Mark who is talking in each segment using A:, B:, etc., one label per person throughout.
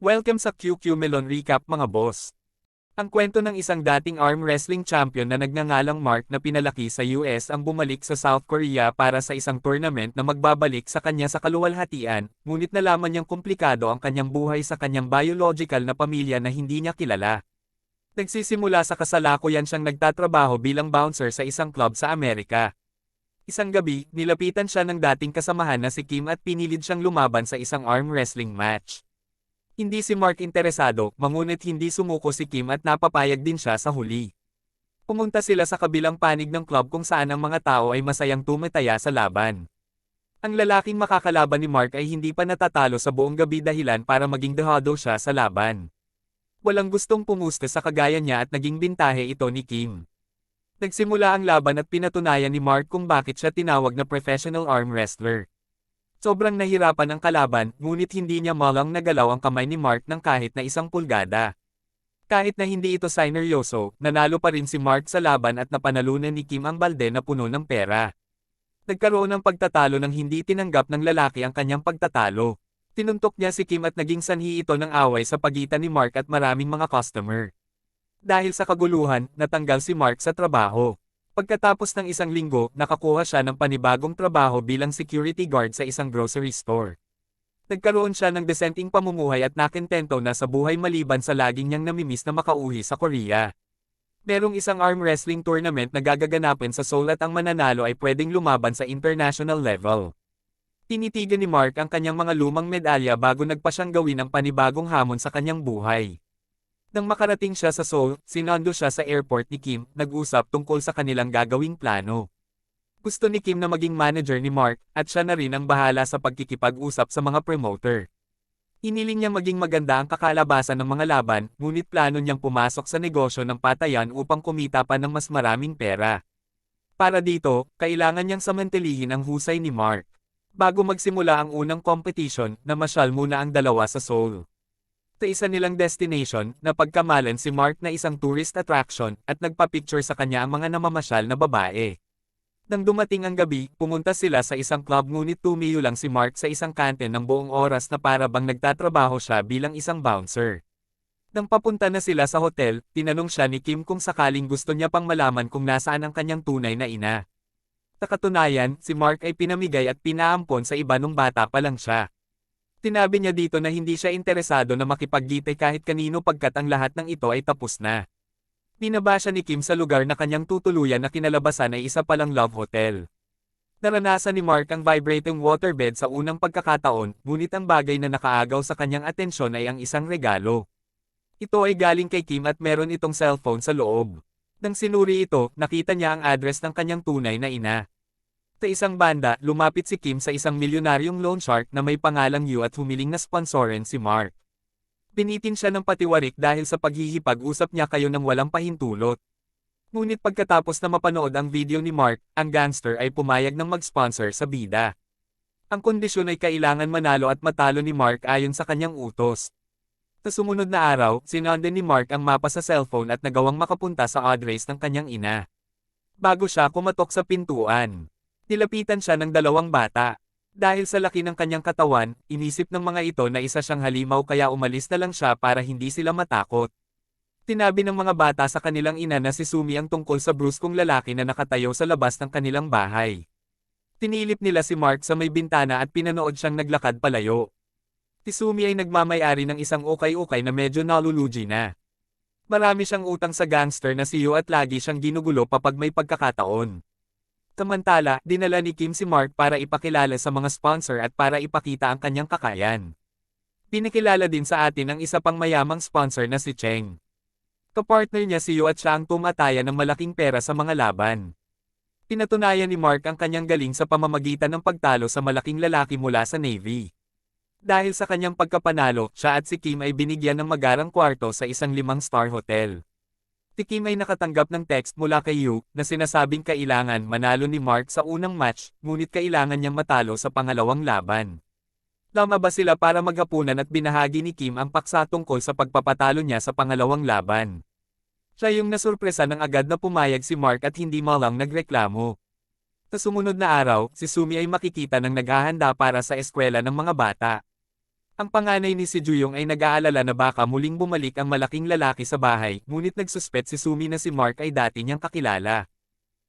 A: Welcome sa QQ Melon Recap mga boss. Ang kwento ng isang dating arm wrestling champion na nagngangalang Mark na pinalaki sa US ang bumalik sa South Korea para sa isang tournament na magbabalik sa kanya sa kaluwalhatian, ngunit nalaman niyang komplikado ang kanyang buhay sa kanyang biological na pamilya na hindi niya kilala. Nagsisimula sa kasalakuyan siyang nagtatrabaho bilang bouncer sa isang club sa Amerika. Isang gabi, nilapitan siya ng dating kasamahan na si Kim at pinilid siyang lumaban sa isang arm wrestling match. Hindi si Mark interesado, ngunit hindi sumuko si Kim at napapayag din siya sa huli. Pumunta sila sa kabilang panig ng club kung saan ang mga tao ay masayang tumataya sa laban. Ang lalaking makakalaban ni Mark ay hindi pa natatalo sa buong gabi dahilan para maging dehado siya sa laban. Walang gustong pumuste sa kagaya niya at naging bintahe ito ni Kim. Nagsimula ang laban at pinatunayan ni Mark kung bakit siya tinawag na professional arm wrestler. Sobrang nahirapan ang kalaban, ngunit hindi niya malang nagalaw ang kamay ni Mark ng kahit na 1 pulgada. Kahit na hindi ito sineryoso, nanalo pa rin si Mark sa laban at napanalunan ni Kim ang balde na puno ng pera. Nagkaroon ng pagtatalo nang hindi tinanggap ng lalaki ang kanyang pagtatalo. Tinuntok niya si Kim at naging sanhi ito ng away sa pagitan ni Mark at maraming mga customer. Dahil sa kaguluhan, natanggal si Mark sa trabaho. Pagkatapos ng 1 linggo, nakakuha siya ng panibagong trabaho bilang security guard sa isang grocery store. Nagkaroon siya ng desenting pamumuhay at nakentento na sa buhay maliban sa laging niyang namimiss na makauwi sa Korea. Merong isang arm wrestling tournament na gagaganapin sa Seoul at ang mananalo ay pwedeng lumaban sa international level. Tinitigan ni Mark ang kanyang mga lumang medalya bago nagpa siyang gawin ang panibagong hamon sa kanyang buhay. Nang makarating siya sa Seoul, sinundo siya sa airport ni Kim, nag-usap tungkol sa kanilang gagawing plano. Gusto ni Kim na maging manager ni Mark, at siya na rin ang bahala sa pagkikipag-usap sa mga promoter. Hiniling niya maging maganda ang kakalabasan ng mga laban, ngunit plano niyang pumasok sa negosyo ng patayan upang kumita pa ng mas maraming pera. Para dito, kailangan niyang samantilihin ang husay ni Mark. Bago magsimula ang unang competition, namasyal muna ang dalawa sa Seoul. Sa isa nilang destination, napagkamalan si Mark na isang tourist attraction at nagpa-picture sa kanya ang mga namamasyal na babae. Nang dumating ang gabi, pumunta sila sa isang club ngunit tumiyo lang si Mark sa isang kantin ng buong oras na para bang nagtatrabaho siya bilang isang bouncer. Nang papunta na sila sa hotel, tinanong siya ni Kim kung sakaling gusto niya pang malaman kung nasaan ang kanyang tunay na ina. Sa katunayan, si Mark ay pinamigay at pinaampon sa iba nung bata pa lang siya. Sinabi niya dito na hindi siya interesado na makipaggite kahit kanino pagkat ang lahat ng ito ay tapos na. Binaba siya ni Kim sa lugar na kanyang tutuluyan na kinalabasan ay isa palang love hotel. Naranasan ni Mark ang vibrating waterbed sa unang pagkakataon, ngunit ang bagay na nakaagaw sa kanyang atensyon ay ang isang regalo. Ito ay galing kay Kim at meron itong cellphone sa loob. Nang sinuri ito, nakita niya ang address ng kanyang tunay na ina. Sa isang banda, lumapit si Kim sa isang milyonaryong loan shark na may pangalang Yu at humiling na sponsorin si Mark. Pinitin siya ng patiwarik dahil sa paghihipag-usap niya kayo ng walang pahintulot. Ngunit pagkatapos na mapanood ang video ni Mark, ang gangster ay pumayag ng mag-sponsor sa bida. Ang kondisyon ay kailangan manalo at matalo ni Mark ayon sa kanyang utos. Sa sumunod na araw, sinonde ni Mark ang mapa sa cellphone at nagawang makapunta sa address ng kanyang ina. Bago siya kumatok sa pintuan, nilapitan siya ng 2 bata. Dahil sa laki ng kanyang katawan, inisip ng mga ito na isa siyang halimaw kaya umalis na lang siya para hindi sila matakot. Tinabi ng mga bata sa kanilang ina na si Sumi ang tungkol sa bruskong lalaki na nakatayo sa labas ng kanilang bahay. Tinilip nila si Mark sa may bintana at pinanood siyang naglakad palayo. Si Sumi ay nagmamay-ari ng isang ukay-ukay na medyo nalulugi na. Marami siyang utang sa gangster na si Yu at lagi siyang ginugulo kapag may pagkakataon. Samantala, dinala ni Kim si Mark para ipakilala sa mga sponsor at para ipakita ang kanyang kakayan. Pinakilala din sa atin ang isa pang mayamang sponsor na si Cheng. Kapartner niya si Yu at siya ang tumatayan ng malaking pera sa mga laban. Pinatunayan ni Mark ang kanyang galing sa pamamagitan ng pagtalo sa malaking lalaki mula sa Navy. Dahil sa kanyang pagkapanalo, siya at si Kim ay binigyan ng magarang kwarto sa isang 5-star hotel. Si Kim ay nakatanggap ng text mula kay Yu na sinasabing kailangan manalo ni Mark sa unang match, ngunit kailangan niyang matalo sa pangalawang laban. Lumabas sila para maghapunan at binahagi ni Kim ang paksa tungkol sa pagpapatalo niya sa pangalawang laban. Siya yung nasurpresa ng agad na pumayag si Mark at hindi malang nagreklamo. Sa sumunod na araw, si Sumi ay makikita ng naghahanda para sa eskwela ng mga bata. Ang panganay ni si Juyong ay nag-aalala na baka muling bumalik ang malaking lalaki sa bahay, ngunit nagsuspet si Sumi na si Mark ay dati niyang kakilala.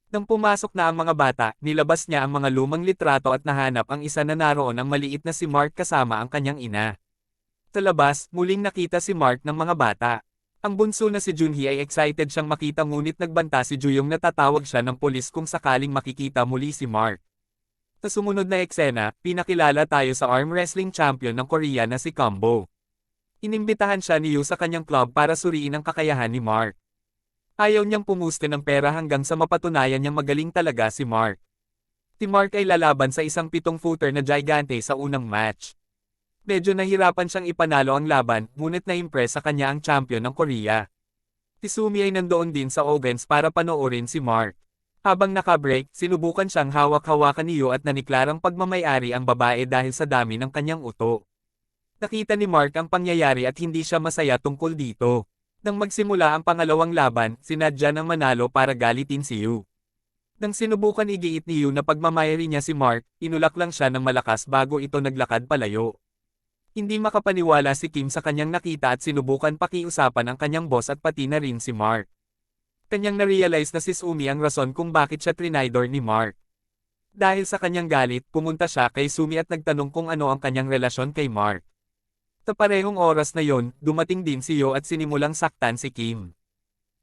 A: Nang pumasok na ang mga bata, nilabas niya ang mga lumang litrato at nahanap ang isa na naroon ang maliit na si Mark kasama ang kanyang ina. Sa labas, muling nakita si Mark ng mga bata. Ang bunso na si Junhee ay excited siyang makita ngunit nagbanta si Juyong na tatawag siya ng pulis kung sakaling makikita muli si Mark. Sa sumunod na eksena, pinakilala tayo sa arm wrestling champion ng Korea na si Combo. Inimbitahan siya ni Yu sa kanyang club para suriin ang kakayahan ni Mark. Ayaw niyang pumuste ng pera hanggang sa mapatunayan niyang magaling talaga si Mark. Si Mark ay lalaban sa isang 7-footer na gigante sa unang match. Medyo nahirapan siyang ipanalo ang laban, ngunit na-impress sa kanya ang champion ng Korea. Si Sumi ay nandoon din sa audience para panoorin si Mark. Habang naka-break, sinubukan siyang hawak-hawakan ni Yu at naniklarang pagmamayari ang babae dahil sa dami ng kanyang uto. Nakita ni Mark ang pangyayari at hindi siya masaya tungkol dito. Nang magsimula ang pangalawang laban, sinadya ng manalo para galitin si Yu. Nang sinubukan igiit ni Yu na pagmamayari niya si Mark, inulak lang siya ng malakas bago ito naglakad palayo. Hindi makapaniwala si Kim sa kanyang nakita at sinubukan pakiusapan ang kanyang boss at pati na rin si Mark. Kanyang na-realize na si Sumi ang rason kung bakit siya trinidor ni Mark. Dahil sa kanyang galit, pumunta siya kay Sumi at nagtanong kung ano ang kanyang relasyon kay Mark. Sa parehong oras na yon, dumating din si Yo at sinimulang saktan si Kim.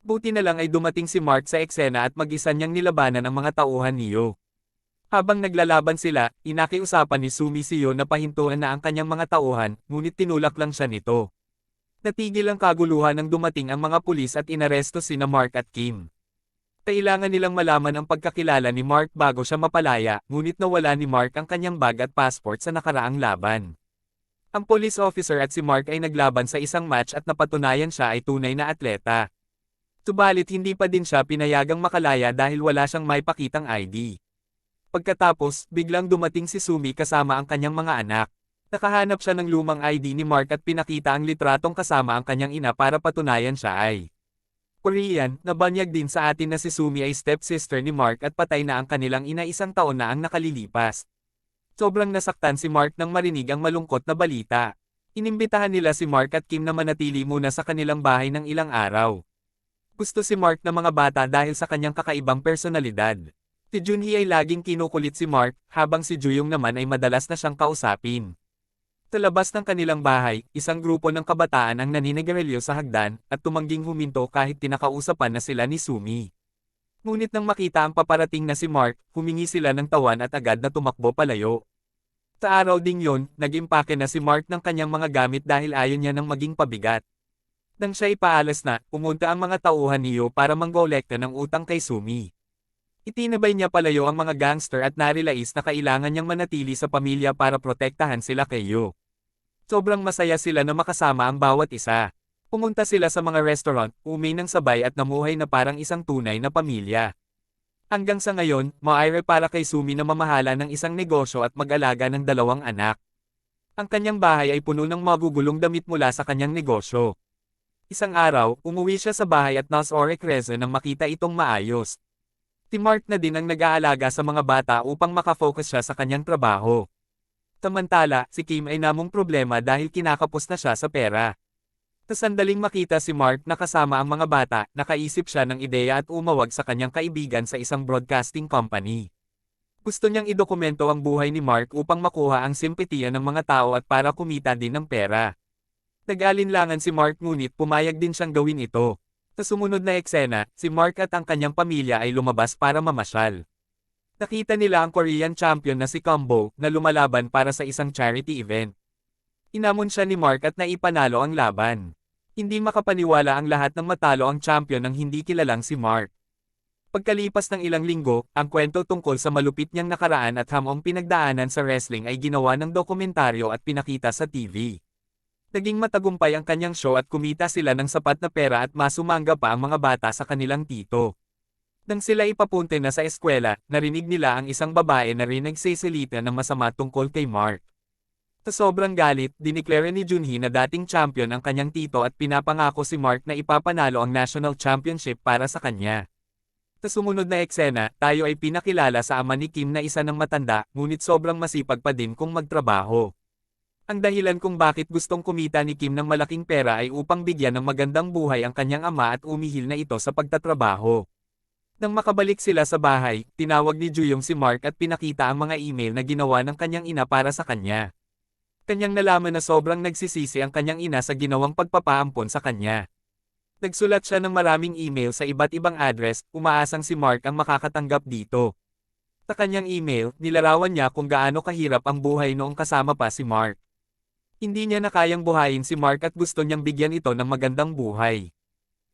A: Buti na lang ay dumating si Mark sa eksena at mag-isa niyang nilabanan ang mga tauhan ni Yo. Habang naglalaban sila, inakiusapan ni Sumi si Yo na pahintuan na ang kanyang mga tauhan, ngunit tinulak lang siya nito. Natigil ang kaguluhan nang dumating ang mga pulis at inaresto sina Mark at Kim. Kailangan nilang malaman ang pagkakilala ni Mark bago siya mapalaya, ngunit nawala ni Mark ang kanyang bag at passport sa nakaraang laban. Ang police officer at si Mark ay naglaban sa isang match at napatunayan siya ay tunay na atleta. Subalit hindi pa din siya pinayagang makalaya dahil wala siyang maipakitang ID. Pagkatapos, biglang dumating si Sumi kasama ang kanyang mga anak. Nakahanap siya ng lumang ID ni Mark at pinakita ang litratong kasama ang kanyang ina para patunayan siya ay Korean. Nabanyag din sa atin na si Sumi ay stepsister ni Mark at patay na ang kanilang ina 1 taon na ang nakalilipas. Sobrang nasaktan si Mark nang marinig ang malungkot na balita. Inimbitahan nila si Mark at Kim na manatili muna sa kanilang bahay ng ilang araw. Gusto si Mark ng mga bata dahil sa kanyang kakaibang personalidad. Si Junhee ay laging kinukulit si Mark, habang si Juyong naman ay madalas na siyang kausapin. Sa labas ng kanilang bahay, isang grupo ng kabataan ang naninigarilyo sa hagdan, at tumangging huminto kahit tinakausapan na sila ni Sumi. Ngunit nang makita ang paparating na si Mark, humingi sila ng tawan at agad na tumakbo palayo. Sa araw ding yon, nag-impake na si Mark ng kanyang mga gamit dahil ayaw niya nang maging pabigat. Nang siya ipaalas na, pumunta ang mga tauhan ni Yo para manggolekta ng utang kay Sumi. Itinabay niya palayo ang mga gangster at narilais na kailangan niyang manatili sa pamilya para protektahan sila kay Yo. Sobrang masaya sila na makasama ang bawat isa. Pumunta sila sa mga restaurant, umay ng sabay at namuhay na parang isang tunay na pamilya. Hanggang sa ngayon, maaari para kay Sumi na mamahala ng isang negosyo at mag-alaga ng 2 anak. Ang kanyang bahay ay puno ng magugulong damit mula sa kanyang negosyo. Isang araw, umuwi siya sa bahay at nasa Orekreze nang makita itong maayos. Si Mark na din ang nag-aalaga sa mga bata upang makafocus siya sa kanyang trabaho. Samantala, si Kim ay namong problema dahil kinakapos na siya sa pera. Sa sandaling makita si Mark na kasama ang mga bata, nakaisip siya ng ideya at umawag sa kanyang kaibigan sa isang broadcasting company. Gusto niyang idokumento ang buhay ni Mark upang makuha ang simpatiya ng mga tao at para kumita din ng pera. Nag-alinlangan si Mark ngunit pumayag din siyang gawin ito. Sa sumunod na eksena, si Mark at ang kanyang pamilya ay lumabas para mamasyal. Nakita nila ang Korean champion na si Combo na lumalaban para sa isang charity event. Inamon siya ni Mark at naipanalo ang laban. Hindi makapaniwala ang lahat ng matalo ang champion ng hindi kilalang si Mark. Pagkalipas ng ilang linggo, ang kwento tungkol sa malupit niyang nakaraan at hamong pinagdaanan sa wrestling ay ginawa ng dokumentaryo at pinakita sa TV. Naging matagumpay ang kanyang show at kumita sila ng sapat na pera at masumangga pa ang mga bata sa kanilang tito. Nang sila ipapunte na sa eskwela, narinig nila ang isang babae na rin nagsisilita ng masama tungkol kay Mark. Sa sobrang galit, dineklare ni Junhee na dating champion ang kanyang tito at pinapangako si Mark na ipapanalo ang national championship para sa kanya. Sa sumunod na eksena, tayo ay pinakilala sa ama ni Kim na isa ng matanda, ngunit sobrang masipag pa din kung magtrabaho. Ang dahilan kung bakit gustong kumita ni Kim ng malaking pera ay upang bigyan ng magandang buhay ang kanyang ama at umihil na ito sa pagtatrabaho. Nang makabalik sila sa bahay, tinawag ni Juyong si Mark at pinakita ang mga email na ginawa ng kanyang ina para sa kanya. Kanyang nalaman na sobrang nagsisisi ang kanyang ina sa ginawang pagpapaampon sa kanya. Nagsulat siya ng maraming email sa iba't ibang address, umaasang si Mark ang makakatanggap dito. Sa kanyang email, nilarawan niya kung gaano kahirap ang buhay noong kasama pa si Mark. Hindi niya na kayang buhayin si Mark at gusto niyang bigyan ito ng magandang buhay.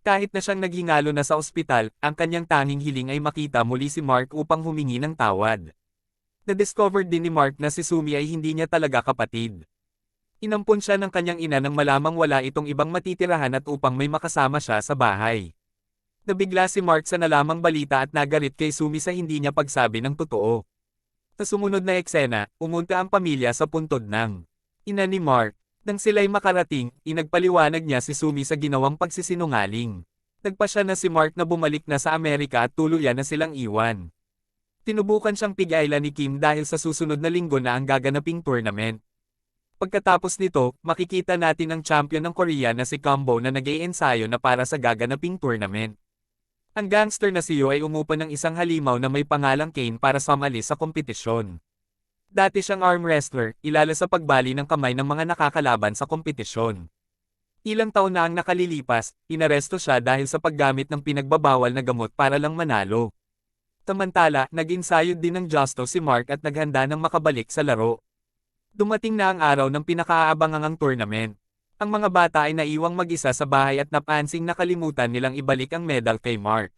A: Kahit na siyang naghingalo na sa ospital, ang kanyang tanging hiling ay makita muli si Mark upang humingi ng tawad. Na-discover din ni Mark na si Sumi ay hindi niya talaga kapatid. Inampon siya ng kanyang ina nang malamang wala itong ibang matitirahan at upang may makasama siya sa bahay. Nabigla si Mark sa nalamang balita at nagalit kay Sumi sa hindi niya pagsabi ng totoo. Sa sumunod na eksena, umunta ang pamilya sa puntod ng ina ni Mark. Nang sila'y makarating, inagpaliwanag niya si Sumi sa ginawang pagsisinungaling. Nagpa siya na si Mark na bumalik na sa Amerika at tuluyan na silang iwan. Tinubukan siyang pigailan ni Kim dahil sa susunod na linggo na ang gaganaping tournament. Pagkatapos nito, makikita natin ang champion ng Korea na si Combo na nag-iensayo na para sa gaganaping tournament. Ang gangster na si Yo ay umupa ng isang halimaw na may pangalang Kane para sumali sa kompetisyon. Dati siyang arm wrestler, ilala sa pagbali ng kamay ng mga nakakalaban sa kompetisyon. Ilang taon na ang nakalilipas, inaresto siya dahil sa paggamit ng pinagbabawal na gamot para lang manalo. Samantala, nag-insayo din ng Justo si Mark at naghanda ng makabalik sa laro. Dumating na ang araw ng pinakaabangangang tournament. Ang mga bata ay naiwang mag-isa sa bahay at napansing nakalimutan nilang ibalik ang medal kay Mark.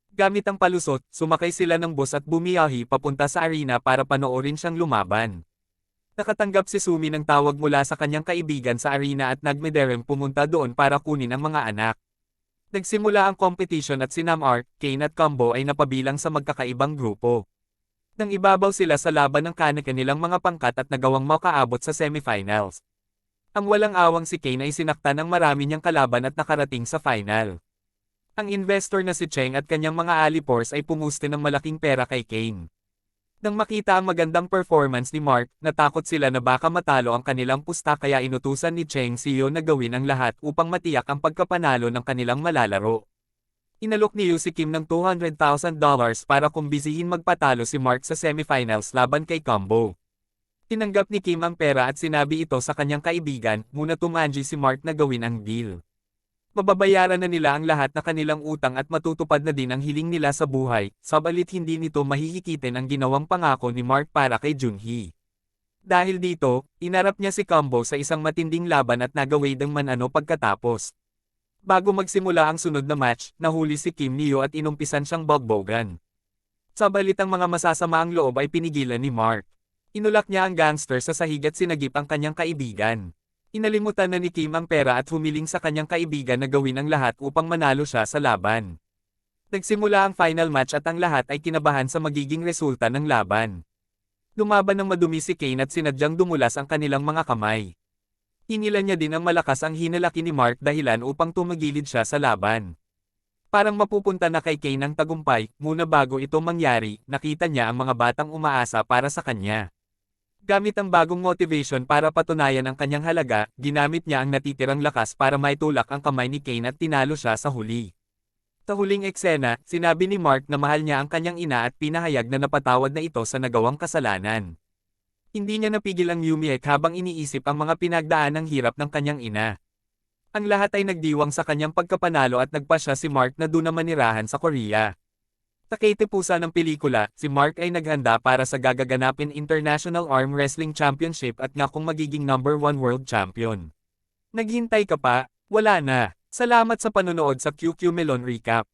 A: Gamit ang palusot, sumakay sila ng bus at bumiyahi papunta sa arena para panoorin siyang lumaban. Nakatanggap si Sumi ng tawag mula sa kanyang kaibigan sa arena at nagmedereng pumunta doon para kunin ang mga anak. Nagsimula ang competition at si Namar, Kane at Combo ay napabilang sa magkakaibang grupo. Nang ibabaw sila sa laban ng kanilang mga pangkat at nagawang makaabot sa semifinals. Ang walang awang si Kane ay sinaktan ng marami niyang kalaban at nakarating sa final. Ang investor na si Cheng at kanyang mga alipors ay pumuste ng malaking pera kay Kane. Nang makita ang magandang performance ni Mark, natakot sila na baka matalo ang kanilang pusta kaya inutusan ni Cheng si Yo na gawin ang lahat upang matiyak ang pagkapanalo ng kanilang malalaro. Inalok ni Yo si Kim ng $200,000 para kumbisihin magpatalo si Mark sa semifinals laban kay Combo. Tinanggap ni Kim ang pera at sinabi ito sa kanyang kaibigan, muna tumanji si Mark na gawin ang deal. Mababayaran na nila ang lahat na kanilang utang at matutupad na din ang hiling nila sa buhay, sabalit hindi nito mahihikitin ang ginawang pangako ni Mark para kay Junhee. Dahil dito, inarap niya si Combo sa isang matinding laban at nagawid ang manano pagkatapos. Bago magsimula ang sunod na match, nahuli si Kim ni Yo at inumpisan siyang bogbogan. Sabalit ang mga masasamaang loob ay pinigilan ni Mark. Inulak niya ang gangster sa sahig at sinagip ang kanyang kaibigan. Inalimutan na ni Kim ang pera at humiling sa kanyang kaibigan na gawin ang lahat upang manalo siya sa laban. Nagsimula ang final match at ang lahat ay kinabahan sa magiging resulta ng laban. Lumaban ng madumi si Kane at sinadyang dumulas ang kanilang mga kamay. Inilan niya din ang malakas ang hinalaki ni Mark dahilan upang tumagilid siya sa laban. Parang mapupunta na kay Kane ang tagumpay, muna bago ito mangyari, nakita niya ang mga batang umaasa para sa kanya. Gamit ang bagong motivation para patunayan ang kanyang halaga, ginamit niya ang natitirang lakas para maitulak ang kamay ni Kane at tinalo siya sa huli. Sa huling eksena, sinabi ni Mark na mahal niya ang kanyang ina at pinahayag na napatawad na ito sa nagawang kasalanan. Hindi niya napigil ang umiyak habang iniisip ang mga pinagdaan ng hirap ng kanyang ina. Ang lahat ay nagdiwang sa kanyang pagkapanalo at nagpasya si Mark na doon na manirahan sa Korea. Sa katipusan ng pelikula, si Mark ay naghanda para sa gagaganapin International Arm Wrestling Championship at nga kung magiging #1 World Champion. Naghintay ka pa? Wala na. Salamat sa panonood sa QQ Melon Recap.